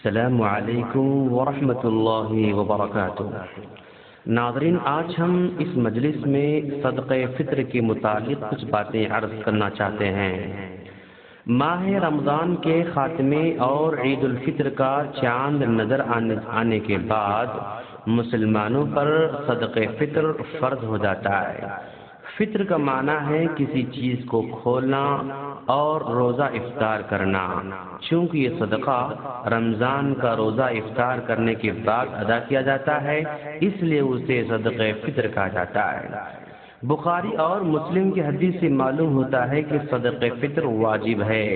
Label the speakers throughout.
Speaker 1: السلام علیکم ورحمۃ اللہ وبرکاتہ۔ ناظرین، آج ہم اس مجلس میں صدقہ فطر کے متعلق کچھ باتیں عرض کرنا چاہتے ہیں۔ ماہ رمضان کے خاتمے اور عید الفطر کا چاند نظر آنے کے بعد مسلمانوں پر صدقہ فطر فرض ہو جاتا ہے۔ فطر کا معنی ہے کسی چیز کو کھولنا اور روزہ افطار کرنا۔ چونکہ یہ صدقہ رمضان کا روزہ افطار کرنے کے بعد ادا کیا جاتا ہے، اس لیے اسے صدقہ فطر کہا جاتا ہے۔ بخاری اور مسلم کی حدیث سے معلوم ہوتا ہے کہ صدقہ فطر واجب ہے۔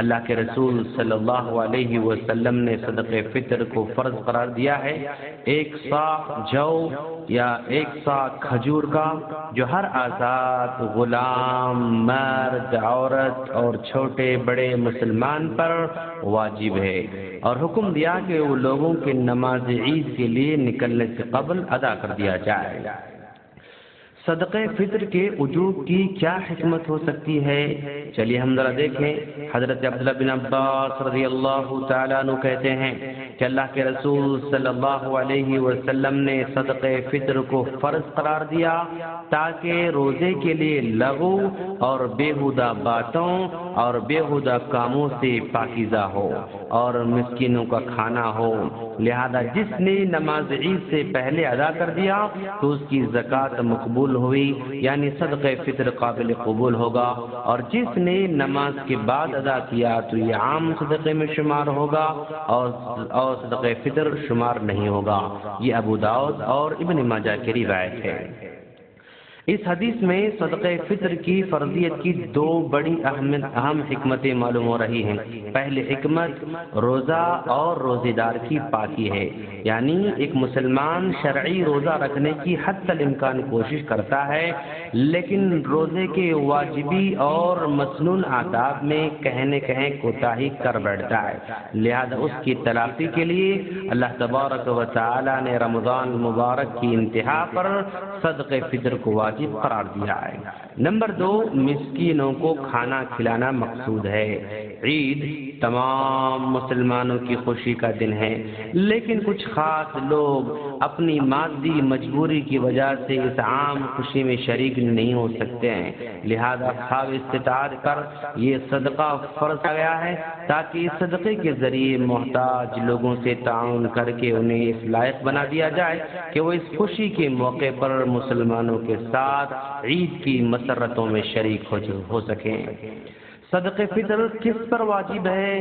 Speaker 1: اللہ کے رسول صلی اللہ علیہ وسلم نے صدقہ فطر کو فرض قرار دیا ہے۔ 1 صاع جو یا 1 صاع کھجور کا، جو ہر آزاد، غلام، مرد، عورت اور چھوٹے بڑے مسلمان پر واجب ہے، اور حکم دیا کہ وہ لوگوں کے نماز عید کے لیے نکلنے سے قبل ادا کر دیا جائے۔ صدقہ فطر کے وجوب کی کیا حکمت ہو سکتی ہے؟ چلیے ہم ذرا دیکھیں۔ حضرت عبداللہ بن عباس رضی اللہ تعالیٰ عنہ کہتے ہیں کہ اللہ کے رسول صلی اللہ علیہ وسلم نے صدقہ فطر کو فرض قرار دیا تاکہ روزے کے لیے لغو اور بیہودہ باتوں اور بیہودہ کاموں سے پاکیزہ ہو اور مسکینوں کا کھانا ہو۔ لہذا جس نے نماز عید سے پہلے ادا کر دیا تو اس کی زکوٰۃ مقبول ہوئی، یعنی صدقہ فطر قابل قبول ہوگا، اور جس نے نماز کے بعد ادا کیا تو یہ عام صدقے میں شمار ہوگا اور صدقہ فطر شمار نہیں ہوگا۔ یہ ابو داؤد اور ابن ماجہ کی روایت ہے۔ اس حدیث میں صدقہ فطر کی فرضیت کی 2 بڑی اہم حکمتیں معلوم ہو رہی ہیں۔ پہلی حکمت روزہ اور روزے دار کی پاکی ہے، یعنی ایک مسلمان شرعی روزہ رکھنے کی حتی الامکان کوشش کرتا ہے، لیکن روزے کے واجبی اور مسنون آداب میں کہیں کوتاہی کر بیٹھتا ہے۔ لہذا اس کی تلافی کے لیے اللہ تبارک و تعالی نے رمضان المبارک کی انتہا پر صدقہ فطر کو واجب قرار دیا ہے۔ نمبر 2، مسکینوں کو کھانا کھلانا مقصود ہے۔ عید تمام مسلمانوں کی خوشی کا دن ہے، لیکن کچھ خاص لوگ اپنی مادی مجبوری کی وجہ سے اس عام خوشی میں شریک نہیں ہو سکتے ہیں۔ لہذا اصحاب استطاعت پر یہ صدقہ فرض کیا گیا ہے تاکہ اس صدقے کے ذریعے محتاج لوگوں سے تعاون کر کے انہیں اس لائق بنا دیا جائے کہ وہ اس خوشی کے موقع پر مسلمانوں کے ساتھ عید کی مسرتوں میں شریک ہو سکیں۔ صدقہ فطر کس پر واجب ہے؟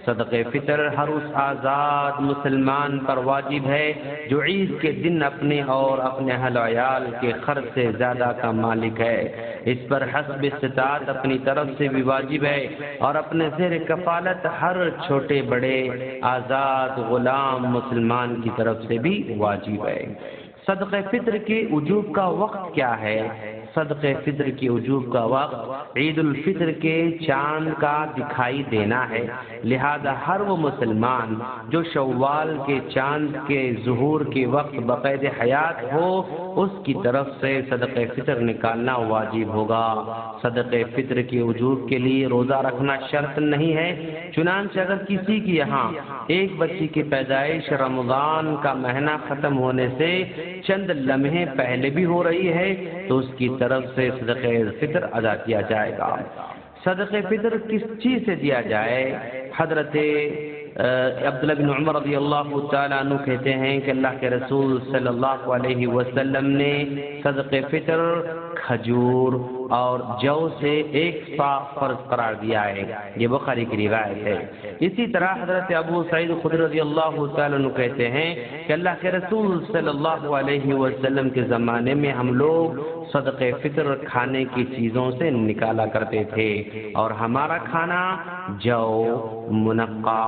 Speaker 1: صدقہ فطر ہر اس آزاد مسلمان پر واجب ہے جو عید کے دن اپنے اور اپنے اہل و عیال کے خرچ سے زیادہ کا مالک ہے۔ اس پر حسب استطاعت اپنی طرف سے بھی واجب ہے، اور اپنے زیر کفالت ہر چھوٹے بڑے آزاد غلام مسلمان کی طرف سے بھی واجب ہے۔ صدقہ فطر کے وجوب کا وقت کیا ہے؟ صدقہ فطر کے وجوب کا وقت عید الفطر کے چاند کا دکھائی دینا ہے۔ لہذا ہر وہ مسلمان جو شوال کے چاند کے ظہور کے وقت بقید حیات ہو، اس کی طرف سے صدقہ فطر نکالنا واجب ہوگا۔ صدقہ فطر کے وجوب کے لیے روزہ رکھنا شرط نہیں ہے، چنانچہ اگر کسی کے یہاں ایک بچی کی پیدائش رمضان کا مہینہ ختم ہونے سے چند لمحے پہلے بھی ہو رہی ہے تو اس کی طرف سے صدقہ فطر ادا کیا جائے گا۔ صدقہ فطر کس چیز سے دیا جائے؟ حضرت عبداللہ بن عمر رضی اللہ تعالیٰ عنہ کہتے ہیں کہ اللہ کے رسول صلی اللہ علیہ وسلم نے صدقہ فطر کھجور اور جو سے 1 صاع فرض قرار دیا ہے۔ یہ بخاری کی روایت ہے۔ اسی طرح حضرت ابو سعید خدری رضی اللہ تعالیٰ عنہ کہتے ہیں کہ اللہ کے رسول صلی اللہ علیہ وسلم کے زمانے میں ہم لوگ صدقہ فطر کھانے کی چیزوں سے نکالا کرتے تھے، اور ہمارا کھانا جو، منقع،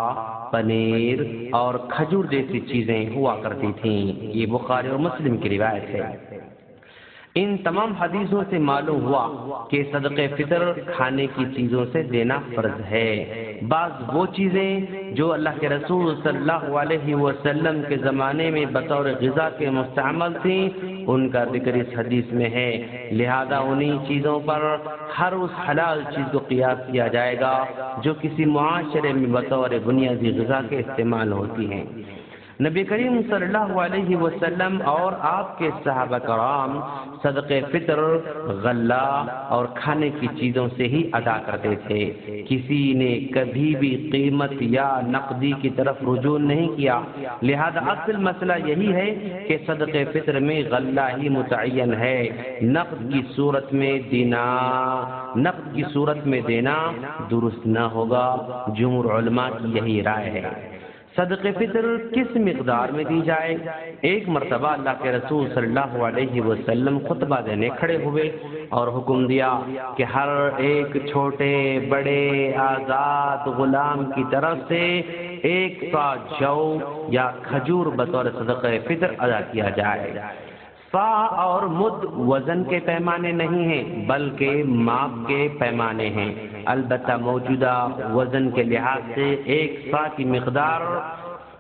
Speaker 1: پنیر اور کھجور جیسی چیزیں ہوا کرتی تھیں۔ یہ بخاری اور مسلم کی روایت ہے۔ ان تمام حدیثوں سے معلوم ہوا کہ صدقہ فطر کھانے کی چیزوں سے دینا فرض ہے۔ بعض وہ چیزیں جو اللہ کے رسول صلی اللہ علیہ وسلم کے زمانے میں بطور غذا کے مستعمل تھیں، ان کا ذکر اس حدیث میں ہے، لہذا انہی چیزوں پر ہر اس حلال چیز کو قیاس کیا جائے گا جو کسی معاشرے میں بطور بنیادی غذا کے استعمال ہوتی ہیں۔ نبی کریم صلی اللہ علیہ وسلم اور آپ کے صحابہ کرام صدقہ فطر غلہ اور کھانے کی چیزوں سے ہی ادا کرتے تھے۔ کسی نے کبھی بھی قیمت یا نقدی کی طرف رجوع نہیں کیا، لہذا اصل مسئلہ یہی ہے کہ صدقہ فطر میں غلہ ہی متعین ہے، نقد کی صورت میں دینا درست نہ ہوگا۔ جمہور علماء کی یہی رائے ہے۔ صدقہ فطر کس مقدار میں دی جائے؟ ایک مرتبہ اللہ کے رسول صلی اللہ علیہ وسلم خطبہ دینے کھڑے ہوئے اور حکم دیا کہ ہر ایک چھوٹے بڑے آزاد غلام کی طرف سے 1 صاع جو یا کھجور بطور صدقہ فطر ادا کیا جائے۔ صاع اور مد وزن کے پیمانے نہیں ہیں بلکہ ماپ کے پیمانے ہیں، البتہ موجودہ وزن کے لحاظ سے 1 صاع کی مقدار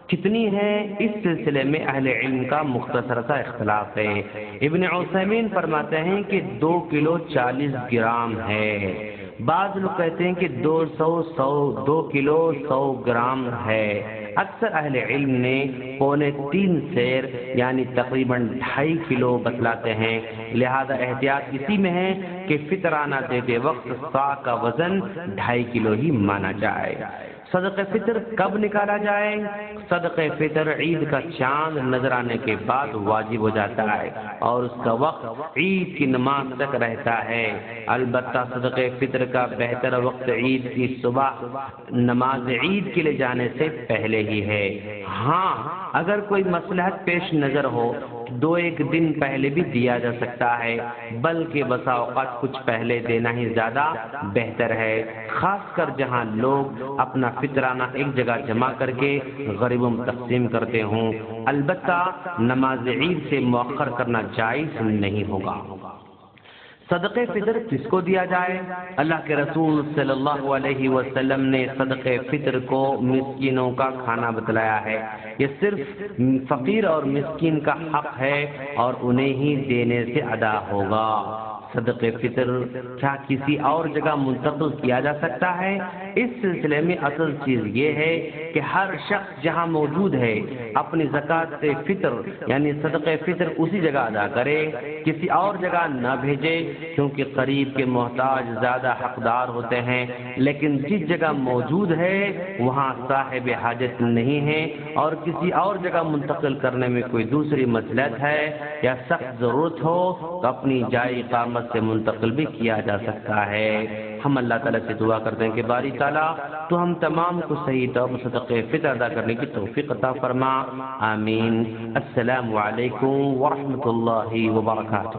Speaker 1: کتنی ہے، اس سلسلے میں اہل علم کا مختصر سا اختلاف ہے۔ ابن عثیمین فرماتے ہیں کہ 2 کلو 40 گرام ہے، بعض لوگ کہتے ہیں کہ 2 کلو 100 گرام ہے۔ اکثر اہل علم نے 2.25 سیر یعنی تقریباً 2.5 کلو بتلاتے ہیں، لہذا احتیاط اسی میں ہے کہ فطرانہ دیتے وقت صاع کا وزن 2.5 کلو ہی مانا جائے۔ صدقہ فطر کب نکالا جائے؟ صدقہ فطر عید کا چاند نظر آنے کے بعد واجب ہو جاتا ہے اور اس کا وقت عید کی نماز تک رہتا ہے۔ البتہ صدقہ فطر کا بہتر وقت عید کی صبح نماز عید کے لیے جانے سے پہلے ہی ہے۔ ہاں اگر کوئی مصلحت پیش نظر ہو 2-1 دن پہلے بھی دیا جا سکتا ہے، بلکہ بسا اوقات کچھ پہلے دینا ہی زیادہ بہتر ہے، خاص کر جہاں لوگ اپنا فطرانہ ایک جگہ جمع کر کے غریبوں میں تقسیم کرتے ہوں۔ البتہ نماز عید سے مؤخر کرنا جائز نہیں ہوگا۔ صدقہ فطر کس کو دیا جائے؟ اللہ کے رسول صلی اللہ علیہ وسلم نے صدقہ فطر کو مسکینوں کا کھانا بتلایا ہے۔ یہ صرف فقیر اور مسکین کا حق ہے اور انہیں ہی دینے سے ادا ہوگا۔ صدقہ فطر کیا کسی اور جگہ منتقل کیا جا سکتا ہے؟ اس سلسلے میں اصل چیز یہ ہے کہ ہر شخص جہاں موجود ہے اپنی زکوٰۃ فطر یعنی صدقہ فطر اسی جگہ ادا کرے، کسی اور جگہ نہ بھیجے، کیونکہ قریب کے محتاج زیادہ حقدار ہوتے ہیں، لیکن جس جگہ موجود ہے وہاں صاحب حاجت نہیں ہے اور کسی اور جگہ منتقل کرنے میں کوئی دوسری مصلحت ہے یا سخت ضرورت ہو تو اپنی جائے اقامت سے منتقل بھی کیا جا سکتا ہے۔ ہم اللہ تعالیٰ سے دعا کرتے ہیں کہ باری تعالیٰ تو ہم تمام کو صحیح طور پر صدقہ فطر ادا کرنے کی توفیق عطا فرما، آمین۔ السلام علیکم ورحمۃ اللہ وبرکاتہ۔